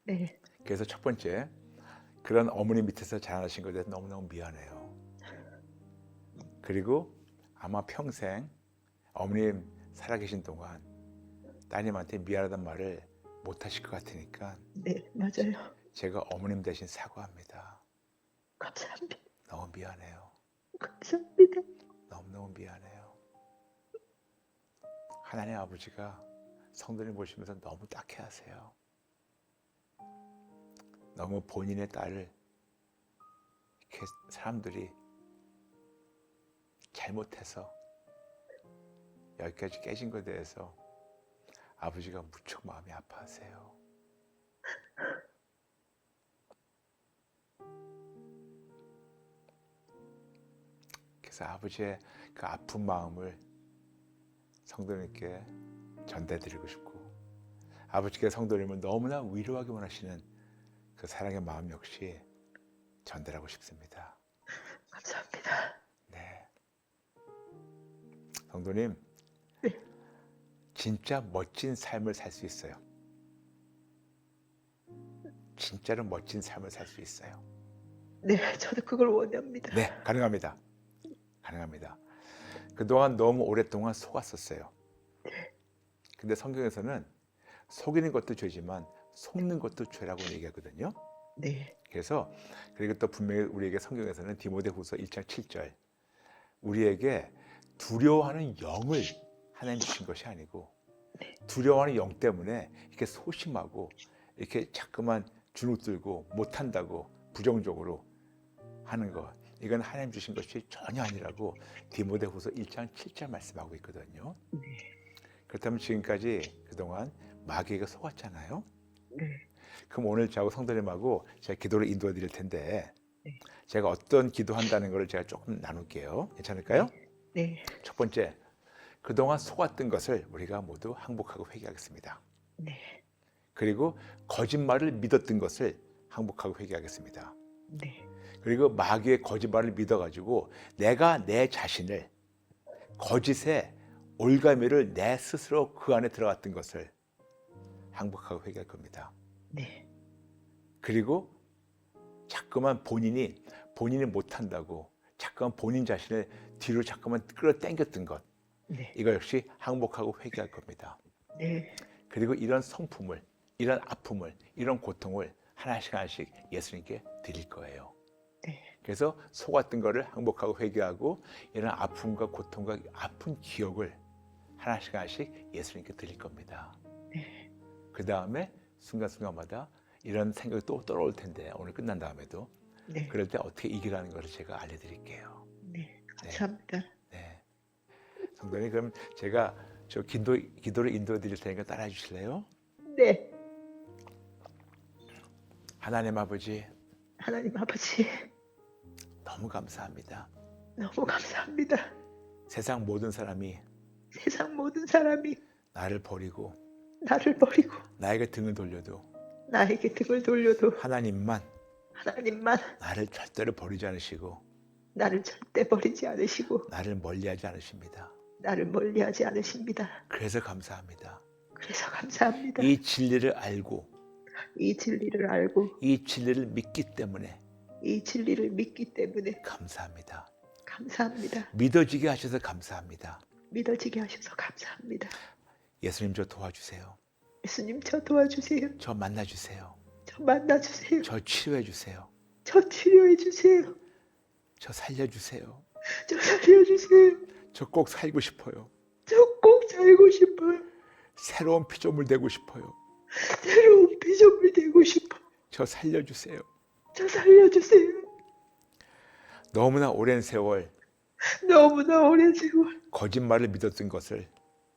네. 그래서 첫 번째, 그런 어머니 밑에서 자라나신 것에 대해서 너무너무 미안해요. 그리고 아마 평생 어머님 살아계신 동안 따님한테 미안하단 말을 못 하실 것 같으니까 네. 맞아요. 제가 어머님 대신 사과합니다. 감사합니다. 너무 미안해요. 감사합니다. 너무너무 미안해요. 하나님 아버지가 성도님 보시면서 너무 딱해 하세요. 너무 본인의 딸을 이렇게 사람들이 잘못해서 여기까지 깨진 것에 대해서 아버지가 무척 마음이 아파하세요. 그래서 아버지의 그 아픈 마음을 성도님께 전달드리고 싶고, 아버지께 성도님을 너무나 위로하기 원하시는 그 사랑의 마음 역시 전달하고 싶습니다. 감사합니다. 네, 성도님, 네. 진짜 멋진 삶을 살 수 있어요. 진짜로 멋진 삶을 살 수 있어요. 네. 저도 그걸 원합니다. 네, 가능합니다. 가능합니다. 그동안 너무 오랫동안 속았었어요. 근데 성경에서는 속이는 것도 죄지만 속는 것도 죄라고 얘기하거든요. 네. 그래서 그리고 또 분명히 우리에게 성경에서는 디모데후서 1장 7절 우리에게 두려워하는 영을 하나님 주신 것이 아니고 두려워하는 영 때문에 이렇게 소심하고 이렇게 자꾸만 주눅들고 못한다고 부정적으로 하는 것, 이건 하나님 주신 것이 전혀 아니라고 디모데후서 1장 7절 말씀하고 있거든요. 네. 그렇다면 지금까지 그동안 마귀에게 속았잖아요. 네. 그럼 오늘 저하고 성도님하고 제가 기도를 인도해 드릴 텐데 네. 제가 어떤 기도한다는 것을 제가 조금 나눌게요. 괜찮을까요? 네. 첫 번째, 그동안 속았던 것을 우리가 모두 항복하고 회개하겠습니다. 네. 그리고 거짓말을 믿었던 것을 항복하고 회개하겠습니다. 네. 그리고 마귀의 거짓말을 믿어가지고 내가 내 자신을 거짓의 올가미를 내 스스로 그 안에 들어갔던 것을 항복하고 회개할 겁니다. 네. 그리고 자꾸만 본인이 못한다고 자꾸만 본인 자신을 뒤로 자꾸만 끌어당겼던 것, 네. 이거 역시 항복하고 회개할 겁니다. 네. 그리고 이런 성품을, 이런 아픔을, 이런 고통을 하나씩 하나씩 예수님께 드릴 거예요. 네. 그래서 속았던 거를 항복하고 회개하고 이런 아픔과 고통과 아픈 기억을 하나씩 하나씩 예수님께 드릴 겁니다. 네. 그 다음에 순간순간마다 이런 생각이 또 떠올 텐데 오늘 끝난 다음에도 네. 그럴 때 어떻게 이기라는 것을 제가 알려드릴게요. 네. 감사합니다. 네, 성도님, 그럼 제가 저 기도를 인도해 드릴 테니까 따라해 주실래요? 네. 하나님 아버지, 하나님 아버지, 너무 감사합니다. 너무 감사합니다. 세상 모든 사람이 세상 모든 사람이 나를 버리고 나를 버리고 나에게 등을 돌려도 나에게 등을 돌려도 하나님만 하나님만 나를 절대로 버리지 않으시고 나를 절대 버리지 않으시고 나를 멀리하지 않으십니다. 나를 멀리하지 않으십니다. 그래서 감사합니다. 그래서 감사합니다. 이 진리를 알고 이 진리를 알고 이 진리를 믿기 때문에 이 진리를 믿기 때문에 감사합니다. 감사합니다. 믿어지게 하셔서 감사합니다. 믿어지게 하셔서 감사합니다. 예수님, 저 도와주세요. 예수님, 저 도와주세요. 저 만나주세요. 저 만나주세요. 저 치료해주세요. 저 치료해주세요. 저 살려주세요. 저 살려주세요. 저 꼭 살고 싶어요. 저 꼭 살고 싶어요. 새로운 피조물 되고 싶어요. 새로운 피조물 되고 싶어요. 저 살려주세요. 저 살려주세요. 너무나 오랜 세월 너무나 오랜 세월 거짓말을 믿었던 것을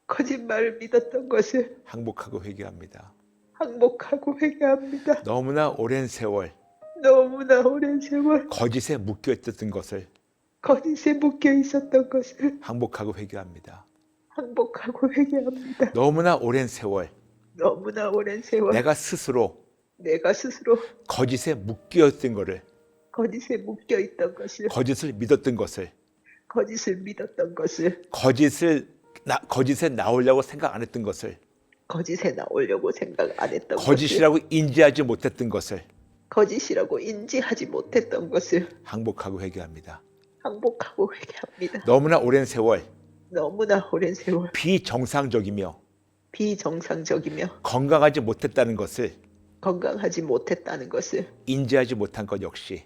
거짓말을 믿었던 것을 항복하고 회개합니다. 항복하고 회개합니다. 너무나 오랜 세월 너무나 오랜 세월 거짓에 묶여 있었던 것을 거짓에 묶여 있었던 것을 항복하고 회개합니다. 항복하고 회개합니다. 너무나 오랜 세월 너무나 오랜 세월 내가 스스로 거짓에 묶여 있던 것을 거짓에 묶여 있던 것을 거짓을 믿었던 것을 거짓을 믿었던 것을 거짓에 나오려고 생각 안 했던 것을 거짓에 나오려고 생각 안 했던 것을 거짓이라고 인지하지 못했던 것을 거짓이라고 인지하지 못했던 것을 항복하고 회개합니다. 항복하고 회개합니다. 너무나 오랜 세월 너무나 오랜 세월 비정상적이며 비정상적이며 건강하지 못했다는 것을 건강하지 못했다는 것을 인지하지 못한 것 역시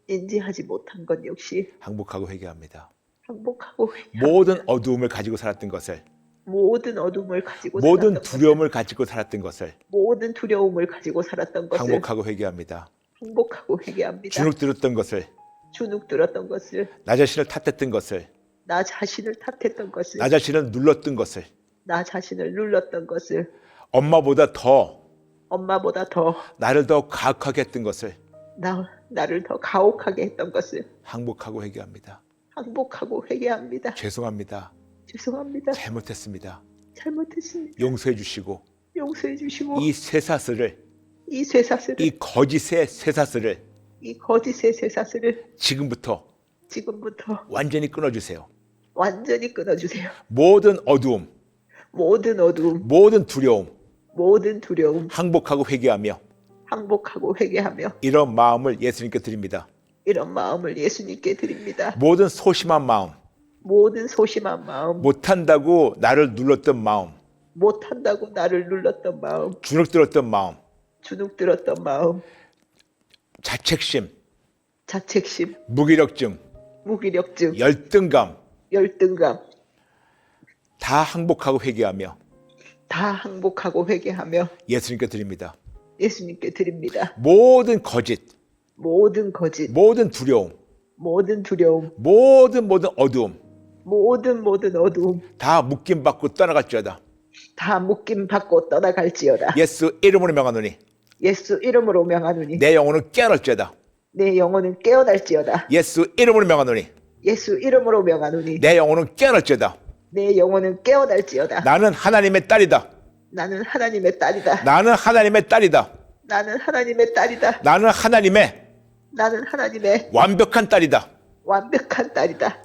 인지하지 못한 것 역시 항복하고 회개합니다. 항복하고 회개합니다. 모든 어두움을 가지고 살았던 것을 모든 어둠을 가지고 모든 살았던 두려움을 가지고 살았던 것을 모든 두려움을 가지고 살았던 것을 항복하고 회개합니다. 항복하고 회개합니다. 주눅 들었던 것을 주눅 들었던 것을 나 자신을 탓했던 것을 나 자신을 탓했던 것을 나 자신을 눌렀던 것을 나 자신을 눌렀던 것을 엄마보다 더 엄마보다 더 나를 더 가혹하게 했던 것을 나를 더 가혹하게 했던 것을 항복하고 회개합니다. 항복하고 회개합니다. 죄송합니다. 죄송합니다. 잘못했습니다. 잘못했습니다. 용서해 주시고 용서해 주시고 이 쇠사슬을 이 쇠사슬을 이 거짓의 쇠사슬을 이 거짓의 쇠사슬을 지금부터 완전히 끊어주세요. 완전히 끊어주세요. 모든 어두움, 모든 어두움, 모든 두려움 모든 두려움 항복하고 회개하며 항복하고 회개하며 이런 마음을 예수님께 드립니다. 이런 마음을 예수님께 드립니다. 모든 소심한 마음, 모든 소심한 마음, 못한다고 나를 눌렀던 마음, 못한다고 나를 눌렀던 마음, 주눅 들었던 마음, 주눅 들었던 마음, 자책심, 무기력증, 열등감 열등감 다 항복하고 회개하며 다 항복하고 회개하며 예수님께 드립니다. 예수님께 드립니다. 모든 거짓, 모든 거짓, 모든 두려움, 모든 두려움, 모든 어두움 모든 어두움 다 묶임받고 떠나갈지어다. 다 묶임받고 떠나갈지어다. 예수 이름으로 명하노니 예수 이름으로 명하노니 내 영혼은 깨어날지어다. 내 영혼은 깨어날지어다. 예수 이름으로 명하노니 예수 이름으로 명하노니 내 영혼은 깨어날지어다. 내 영혼은 깨어날지어다. 나는 하나님의 딸이다. 나는 하나님의 딸이다. 나는 하나님의 딸이다. 나는 하나님의 딸이다. 나는 하나님의 완벽한 딸이다.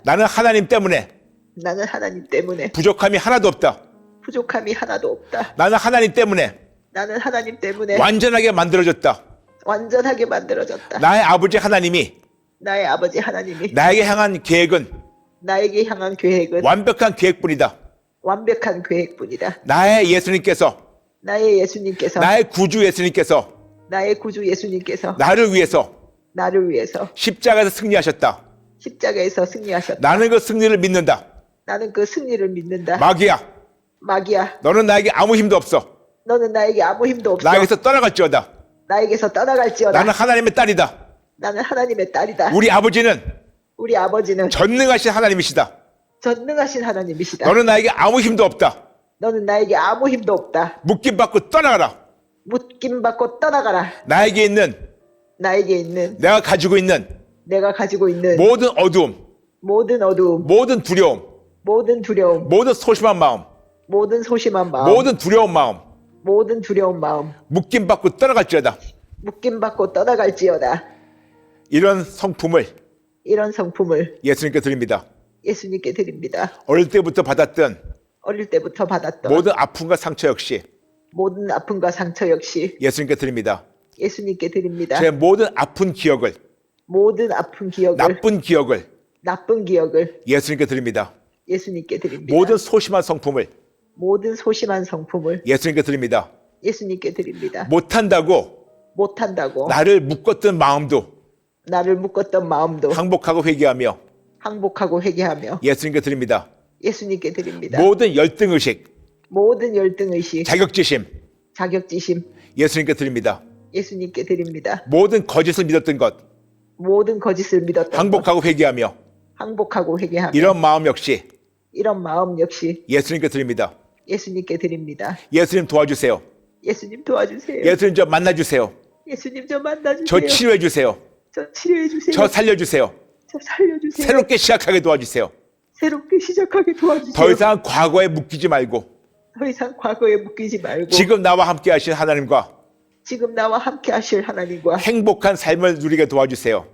나는 하나님 때문에 나는 하나님 때문에 부족함이 하나도 없다. 부족함이 하나도 없다. 나는 하나님 때문에 완전하게 만들어졌다. 완전하게 만들어졌다. 나의 아버지 하나님이 나에게 향한 계획은 완벽한 계획뿐이다. 나의 예수님께서 나의 구주 예수님께서 나를 위해서 십자가에서 승리하셨다. 나는 그 승리를 믿는다. 마귀야, 너는 나에게 아무 힘도 없어. 나에게서 떠나갈지어다. 나는 하나님의 딸이다. 우리 아버지는 전능하신 하나님이시다. 너는 나에게 아무 힘도 없다. 묶임받고 떠나가라. 나에게 있는 내가 가지고 있는 모든 어두움, 모든 두려움, 모든 소심한 마음, 모든 두려운 마음 묶임받고 떠나갈지어다. 이런 성품을 예수님께 드립니다. 어릴 때부터 받았던 모든 아픔과 상처 역시 예수님께 드립니다. 제 모든 아픈 기억을 나쁜 기억을 예수님께 드립니다. 모든 소심한 성품을 예수님께 드립니다. 못한다고 나를 묶었던 마음도 항복하고 회개하며 예수님께 드립니다. 모든 열등의식, 자격지심 예수님께 드립니다. 모든 거짓을 믿었던 것 항복하고 회개하며 이런 마음 역시 예수님께 드립니다. 예수님 도와주세요. 예수님 좀 만나주세요. 예수님 저 만나주세요. 저 치료해 주세요. 저 치료해 주세요. 저 살려 주세요. 저 살려주세요. 새롭게 시작하게 도와주세요. 새롭게 시작하게 도와주세요. 더 이상 과거에 묶이지 말고 더 이상 과거에 묶이지 말고 지금 나와 함께 하신 하나님과 지금 나와 함께 하실 하나님과 행복한 삶을 누리게 도와주세요.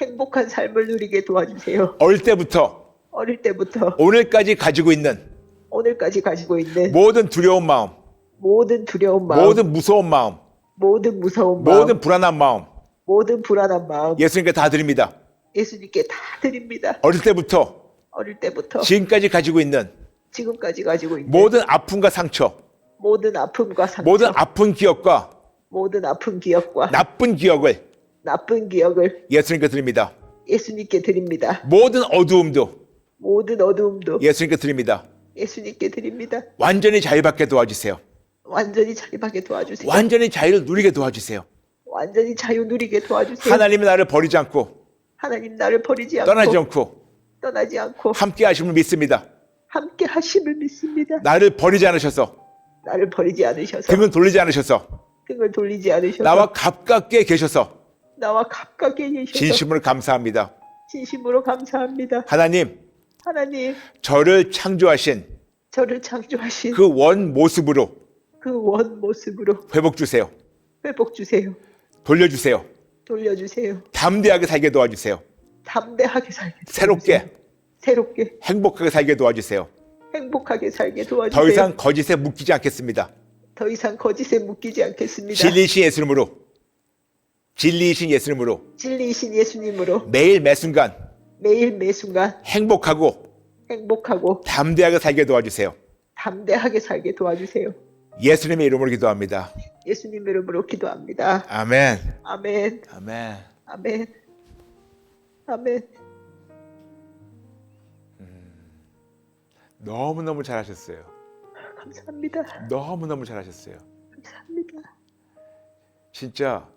행복한 삶을 누리게 도와주세요. 어릴 때부터 어릴 때부터 오늘까지 가지고 있는 오늘까지 가지고 있는 모든 두려운 마음, 모든 두려운 마음, 모든 무서운 마음, 모든 무서운 마음, 모든 불안한 마음 모든 불안한 마음 예수님께 다 드립니다. 예수님께 다 드립니다. 어릴 때부터 어릴 때부터 지금까지 가지고 있는 지금까지 가지고 있는 모든 아픔과 상처, 모든 아픔과 상처, 모든 아픈 기억과 모든 아픈 기억과 나쁜 기억을 나쁜 기억을 예수님께 드립니다. 예수님께 드립니다. 모든 어두움도 모든 어두움도 예수님께 드립니다. 예수님께 드립니다. 완전히 자유받게 도와주세요. 완전히 자유하게 도와주세요. 완전히 자유를 누리게 도와주세요. 완전히 자유 누리게 도와주세요. 하나님이 나를 버리지 않고 하나님 나를 버리지 않고 떠나지 않고 함께 하심을 믿습니다. 함께 하심을 믿습니다. 나를 버리지 않으셔서 나를 버리지 않으셔서 등은 돌리지 않으셔서 등을 돌리지 않으셔서 나와 가깝게 계셔서 나와 가깝게 계셔서 진심으로 감사합니다. 진심으로 감사합니다. 하나님, 하나님 저를 창조하신 저를 창조하신 그 원 모습으로 그 원 모습으로 회복 주세요. 회복 주세요. 돌려주세요. 돌려주세요. 담대하게 살게 도와주세요. 담대하게 살게 새롭게 새롭게 행복하게 살게 도와주세요. 행복하게 살게 도와주세요. 더 이상 거짓에 묶이지 않겠습니다. 더 이상 거짓에 묶이지 않겠습니다. 진리이신 예수님으로 진리이신 예수님으로 진리이신 예수님으로 매일 매순간 매일 매순간 행복하고 담대하게 살게 도와주세요. 담대하게 살게 도와주세요. 예수님의 이름으로 기도합니다. 예수님 이름으로 기도합니다. 아멘. 아멘. 아멘. 아멘. 아멘. 너무너무 잘하셨어요. 감사합니다. 너무너무 잘하셨어요. 감사합니다. 진짜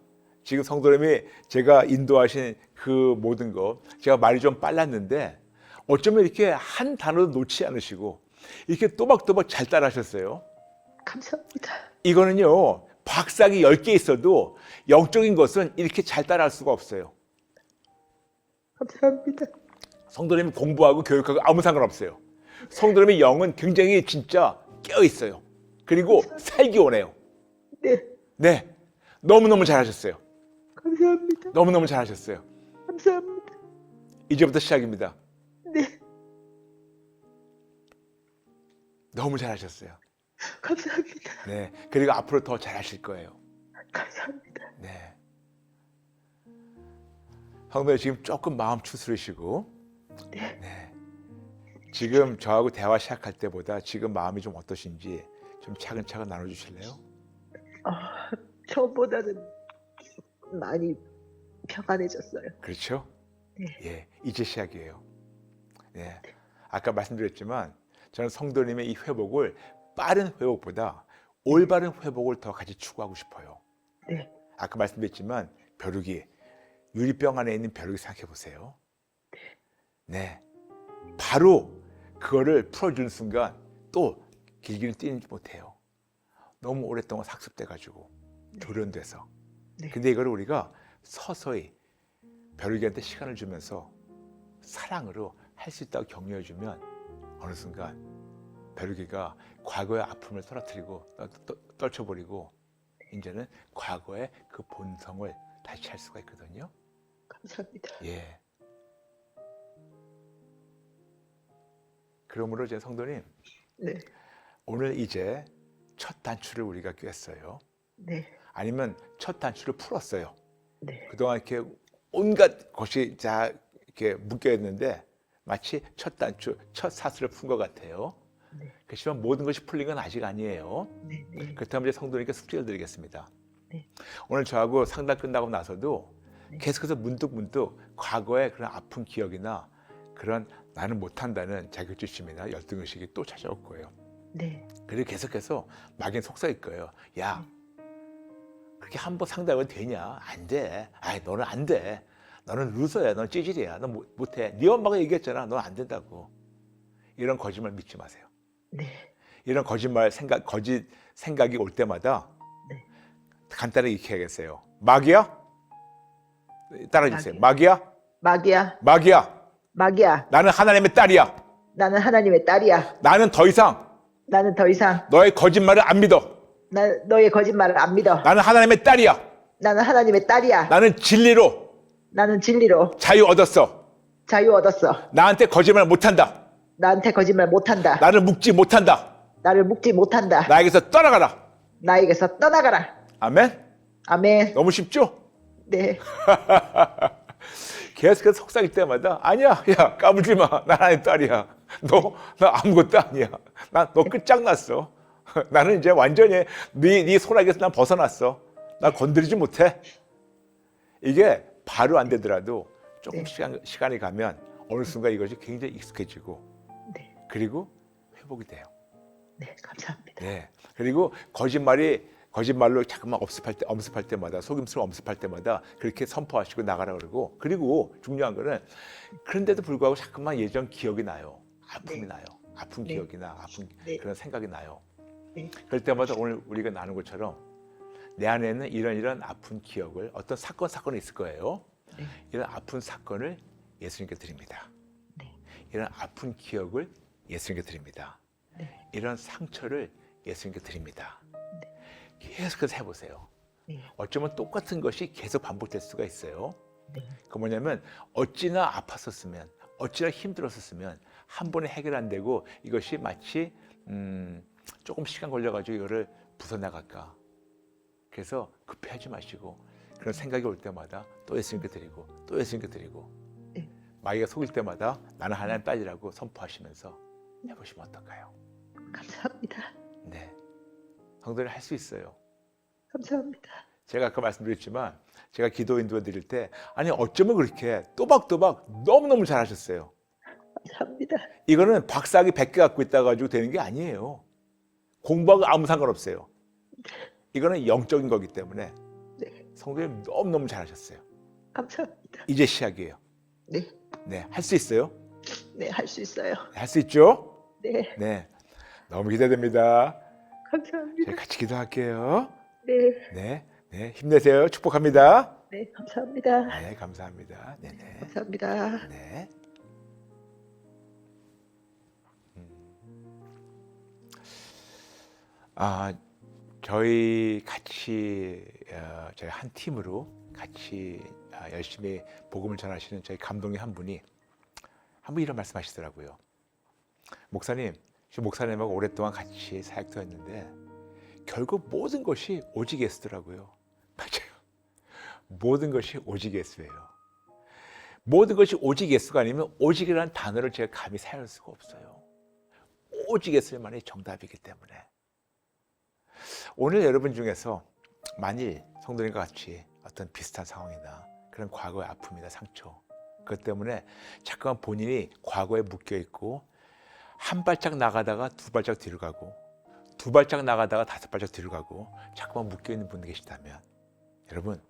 지금 성도님이 제가 인도하신 그 모든 거 제가 말이 좀 빨랐는데 어쩌면 이렇게 한 단어도 놓지 않으시고 이렇게 또박또박 잘 따라하셨어요. 감사합니다. 이거는요 박사기 10개 있어도 영적인 것은 이렇게 잘 따라할 수가 없어요. 감사합니다. 성도님이 공부하고 교육하고 아무 상관없어요. 성도님의 영은 굉장히 진짜 깨어 있어요. 그리고 살기 원해요. 네. 네, 너무너무 잘하셨어요. 감사합니다. 너무너무 잘하셨어요. 감사합니다. 이제부터 시작입니다. 네. 너무 잘하셨어요. 감사합니다. 네, 그리고 앞으로 더 잘하실 거예요. 감사합니다. 네. 성도님 지금 조금 마음 추스르시고, 네. 지금 저하고 대화 시작할 때보다 지금 마음이 좀 어떠신지 좀 차근차근 나눠주실래요? 처음보다는 많이 평안해졌어요. 그렇죠? 네. 예, 이제 시작이에요. 네. 아까 말씀드렸지만 저는 성도님의 이 회복을 빠른 회복보다 올바른 회복을 더 같이 추구하고 싶어요. 네. 아까 말씀드렸지만 벼룩이 유리병 안에 있는 벼룩이 생각해 보세요. 네, 바로 그거를 풀어주는 순간 또 길기는 뛰지 못해요. 너무 오랫동안 삭습돼가지고 돌연돼서. 네. 근데 이거를 우리가 서서히 벼룩이한테 시간을 주면서 사랑으로 할 수 있다고 격려해주면 어느 순간 벼룩이가 과거의 아픔을 떨어뜨리고 떨쳐버리고 이제는 과거의 그 본성을 다시 할 수가 있거든요. 감사합니다. 예. 그러므로 제 성도님, 네. 오늘 이제 첫 단추를 우리가 꿰었어요. 네. 아니면 첫 단추를 풀었어요. 네. 그동안 이렇게 온갖 것이 다 이렇게 묶여 있는데 마치 첫 단추, 첫 사슬을 푼 것 같아요. 네. 그렇지만 모든 것이 풀린 건 아직 아니에요. 네. 네. 그렇다면 이제 성도님께 숙제를 드리겠습니다. 네. 오늘 저하고 상담 끝나고 나서도 네. 계속해서 문득문득 과거의 그런 아픈 기억이나 그런 나는 못한다는 자격지심이나 열등의식이 또 찾아올 거예요. 네. 그리고 계속해서 막연 속삭일 거예요. 야, 그렇게 한번 상담하면 되냐? 안 돼. 아이, 너는 안 돼. 너는 루저야. 너는 찌질이야. 너 못해. 네 엄마가 얘기했잖아. 너 안 된다고. 이런 거짓말 믿지 마세요. 네. 이런 거짓 생각이 올 때마다 네. 간단하게 이렇게 해야겠어요. 마귀야? 따라해주세요. 마귀야? 마귀야. 마귀야. 마귀야. 나는 하나님의 딸이야. 나는 하나님의 딸이야. 나는 더 이상 나는 더 이상 너의 거짓말을 안 믿어. 너의 거짓말을 안 믿어. 나는 하나님의 딸이야. 나는 하나님의 딸이야. 나는 진리로 나는 진리로 자유 얻었어. 자유 얻었어. 나한테 거짓말 못한다. 나한테 거짓말 못한다. 나를 묶지 못한다. 나를 묶지 못한다. 나에게서 떠나가라. 나에게서 떠나가라. 아멘. 아멘. 너무 쉽죠? 네. 계속해서 속삭일 때마다 아니야, 야 까불지 마. 나 하나님 딸이야. 나 아무것도 아니야. 너 끝장났어. 나는 이제 완전히 네 소락에서 난 벗어났어. 나 건드리지 못해. 이게 바로 안 되더라도 조금 시간이 가면 어느 순간 이것이 굉장히 익숙해지고 네. 그리고 회복이 돼요. 네, 감사합니다. 네. 그리고 거짓말로 자꾸만 엄습할 때마다 속임수를 엄습할 때마다 그렇게 선포하시고 나가라 그러고 그리고 중요한 거는 그런데도 불구하고 자꾸만 예전 기억이 나요. 아픔이 네. 나요. 아픈 네. 기억이나 아픈 네. 그런 생각이 나요. 네. 그럴 때마다 오늘 우리가 나눈 것처럼 내 안에는 이런 아픈 기억을 어떤 사건이 있을 거예요. 네. 이런 아픈 사건을 예수님께 드립니다. 네. 이런 아픈 기억을 예수님께 드립니다. 네. 이런 상처를 예수님께 드립니다. 네. 계속해서 해보세요. 네. 어쩌면 똑같은 것이 계속 반복될 수가 있어요. 네. 그 뭐냐면 어찌나 아팠었으면 어찌나 힘들었었으면 한 번에 해결 안 되고 이것이 마치 조금 시간 걸려가지고 이거를 부숴나갈까. 그래서 급해하지 마시고 그런 생각이 올 때마다 또 예수님께 드리고 또 예수님께 드리고 네. 마귀가 속일 때마다 나는 하나님 딸이라고 선포하시면서 해보시면 어떨까요? 감사합니다. 네, 성도님 할 수 있어요. 감사합니다. 제가 아까 말씀드렸지만 제가 기도 인도해 드릴 때 아니 어쩌면 그렇게 또박또박 너무너무 잘하셨어요. 감사합니다. 이거는 박사학위 100개 갖고 있다 가지고 되는 게 아니에요. 공부하고 아무 상관없어요. 이거는 영적인 거기 때문에 네. 성도님 너무너무 잘하셨어요. 감사합니다. 이제 시작이에요. 네. 네, 할 수 있어요? 네, 할 수 있어요. 할 수 있죠? 네. 네, 너무 기대됩니다. 감사합니다. 저희 같이 기도할게요. 네. 네, 네, 힘내세요. 축복합니다. 네, 감사합니다. 네, 감사합니다. 네네. 감사합니다. 네. 저희 같이 저희 한 팀으로 같이 열심히 복음을 전하시는 저희 감독님 한 분이 한 분 이런 말씀하시더라고요. 목사님, 저 목사님하고 오랫동안 같이 사역도 했는데 결국 모든 것이 오직 예수더라고요. 맞아요. 모든 것이 오직 예수예요. 모든 것이 오직 예수가 아니면 오직이라는 단어를 제가 감히 사용할 수가 없어요. 오직 예수만이 정답이기 때문에 오늘 여러분 중에서 만일 성도님과 같이 어떤 비슷한 상황이나 그런 과거의 아픔이나 상처 그것 때문에 자꾸만 본인이 과거에 묶여있고 한 발짝 나가다가 두 발짝 뒤로 가고 두 발짝 나가다가 다섯 발짝 뒤로 가고 자꾸만 묶여있는 분 계시다면 여러분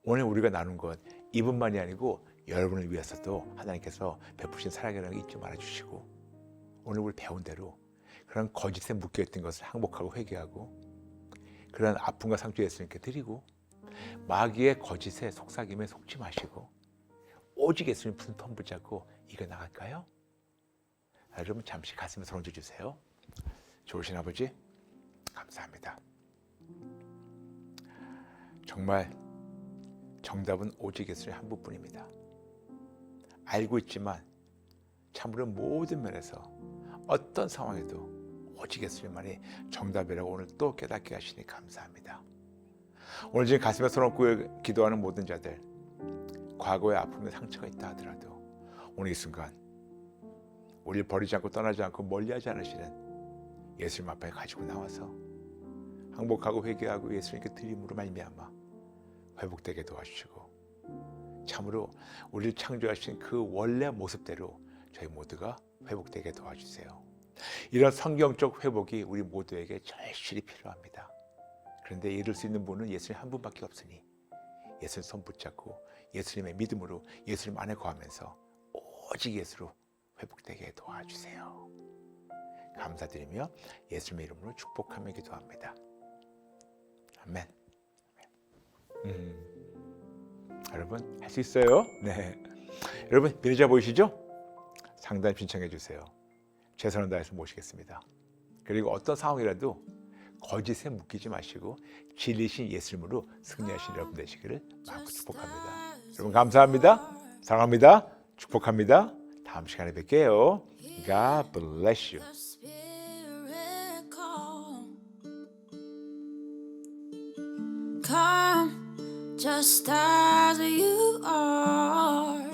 오늘 우리가 나눈 것 이분만이 아니고 여러분을 위해서도 하나님께서 베푸신 사랑이라는 거 잊지 말아주시고 오늘 우리 배운 대로 그런 거짓에 묶여있던 것을 항복하고 회개하고 그런 아픔과 상처 예수님께 드리고 마귀의 거짓에 속삭임에 속지 마시고 오직 예수님 손 붙잡고 이겨나갈까요? 여러분 잠시 가슴에 손 얹어주세요. 좋으신 아버지 감사합니다. 정말 정답은 오직 예수님 한 분뿐입니다. 알고 있지만 참으로 모든 면에서 어떤 상황에도 오직 예수님만이 정답이라고 오늘 또 깨닫게 하시니 감사합니다. 오늘 지금 가슴에 손 얹고 기도하는 모든 자들 과거의 아픔에 상처가 있다 하더라도 오늘 이 순간 우리를 버리지 않고 떠나지 않고 멀리하지 않으시는 예수님 앞에 가지고 나와서 항복하고 회개하고 예수님께 드림으로 말미암아 회복되게 도와주시고 참으로 우리를 창조하신 그 원래 모습대로 저희 모두가 회복되게 도와주세요. 이런 성경적 회복이 우리 모두에게 절실히 필요합니다. 그런데 이룰 수 있는 분은 예수님 한 분밖에 없으니 예수님 손 붙잡고 예수님의 믿음으로 예수님 안에 거하면서 오직 예수로 회복되게 도와주세요. 감사드리며 예수님의 이름으로 축복하며 기도합니다. 아멘. 여러분 할 수 있어요. 네. 여러분 미래자 보이시죠? 상담 신청해 주세요. 최선을 다해서 모시겠습니다. 그리고 어떤 상황이라도 거짓에 묶이지 마시고 진리신 예수님으로 승리하신 여러분 되시기를 마음껏 축복합니다. 여러분 감사합니다. 사랑합니다. 축복합니다. 다음 시간에 뵐게요. God bless you. Come just as you are.